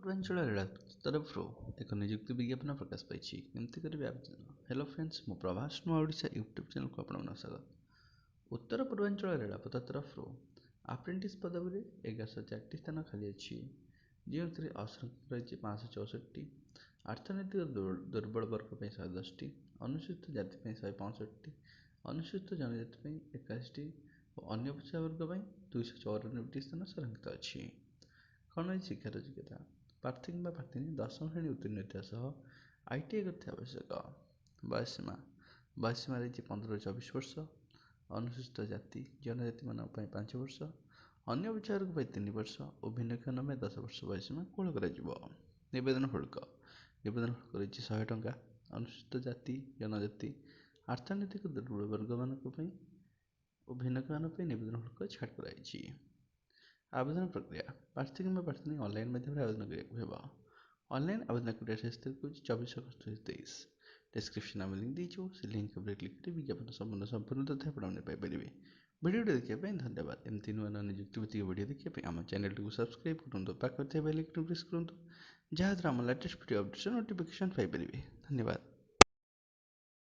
ପୂର୍ବାଞ୍ଚଳ ରେଳ ତରଫରୁ ଏକ ନିଯୁକ୍ତି ବିଜ୍ଞାପନ ପ୍ରକାଶ ପାଇଛି। କେମିତି କରିବେ ଆବେଦନ? ହ୍ୟାଲୋ ଫ୍ରେଣ୍ଡସ୍, ମୁଁ ପ୍ରଭାସ ନୂଆ ଓଡ଼ିଶା ୟୁଟ୍ୟୁବ୍ ଚ୍ୟାନେଲକୁ ଆପଣଙ୍କୁ ସ୍ୱାଗତ। ଉତ୍ତର ପୂର୍ବାଞ୍ଚଳ ରେଳପଥ ତରଫରୁ ଆପ୍ରେଣ୍ଟିସ୍ ପଦବୀରେ 1104ଟି ସ୍ଥାନ ଖାଲି ଅଛି, ଯେଉଁଥିରେ ଅସଂଖ୍ୟ ରହିଛି 564ଟି, ଅର୍ଥନୈତିକ ଦୁର୍ବଳ ବର୍ଗ ପାଇଁ 110ଟି, ଅନୁସୂଚିତ ଜାତି ପାଇଁ 165ଟି, ଅନୁସୂଚିତ ଜନଜାତି ପାଇଁ 81ଟି ଓ ଅନ୍ୟ ପଛୁଆ ବର୍ଗ ପାଇଁ 294ଟି ସ୍ଥାନ ସଂରକ୍ଷିତ ଅଛି। କ'ଣ ରହିଛି ଶିକ୍ଷାର ଯୋଗ୍ୟତା? ପ୍ରାର୍ଥୀ କିମ୍ବା ପ୍ରାର୍ଥିନୀ ଦଶମ ଶ୍ରେଣୀ ଉତ୍ତୀର୍ଣ୍ଣ ହୋଇଥିବା ସହ ITI କରିଥିବା ଆବଶ୍ୟକ। ବୟସୀମା ରହିଛି 15ରୁ 24 ବର୍ଷ। ଅନୁସୂଚିତ ଜାତି ଜନଜାତିମାନଙ୍କ ପାଇଁ 5 ବର୍ଷ, ଅନ୍ୟ ପଛୁଆ ବର୍ଗ ପାଇଁ 3 ବର୍ଷ ଓ ଭିନ୍ନକ୍ଷମ ପାଇଁ 10 ବର୍ଷ ବୟସୀମା କୋହଳ କରାଯିବ। ନିବେଦନ ଶୁଳ୍କ ରହିଛି 100 ଟଙ୍କା। ଅନୁସୂଚିତ ଜାତି ଜନଜାତି ଅର୍ଥନୈତିକ ଦୁର୍ବଳ ବର୍ଗମାନଙ୍କ ପାଇଁ ଓ ଭିନ୍ନକ୍ଷମମାନଙ୍କ ପାଇଁ ନିବେଦନ ଶୁଳ୍କ ଛାଡ଼ କରାଯାଇଛି। ଆବେଦନ ପ୍ରକ୍ରିୟା: ପ୍ରାର୍ଥୀ କିମ୍ବା ପ୍ରାର୍ଥିନୀ ଅନଲାଇନ୍ ମାଧ୍ୟମରେ ଆବେଦନ କରିବାକୁ ହେବ। ଅନଲାଇନ୍ ଆବେଦନ କରିବା ଶେଷ ତାରିଖ ହେଉଛି 24 ଅଗଷ୍ଟ 2023। ଡେସ୍କ୍ରିପ୍ସନ୍ ଆମେ ଲିଙ୍କ୍ ଦେଇଛୁ, ସେ ଲିଙ୍କ୍ ଉପରେ କ୍ଲିକ୍ କରି ବିଜ୍ଞାପନ ସମ୍ପୂର୍ଣ୍ଣ ତଥ୍ୟ ଆପଣମାନେ ପାଇପାରିବେ। ଭିଡ଼ିଓଟି ଦେଖିବା ପାଇଁ ଧନ୍ୟବାଦ। ଏମିତି ନୂଆ ନୂଆ ନିଯୁକ୍ତି ଭିତ୍ତିକ ଭିଡ଼ିଓ ଦେଖିବା ପାଇଁ ଆମ ଚ୍ୟାନେଲଟିକୁ ସବସ୍କ୍ରାଇବ୍ କରନ୍ତୁ, ପାଖରେ ଥିବା ବେଲ୍ ଆଇକନ୍ ପ୍ରେସ୍ କରନ୍ତୁ, ଯାହାଦ୍ୱାରା ଆମ ଲାଟେଷ୍ଟ ଭିଡ଼ିଓ ଅପଡେଟ୍ସର ନୋଟିଫିକେସନ୍ ପାଇପାରିବେ। ଧନ୍ୟବାଦ।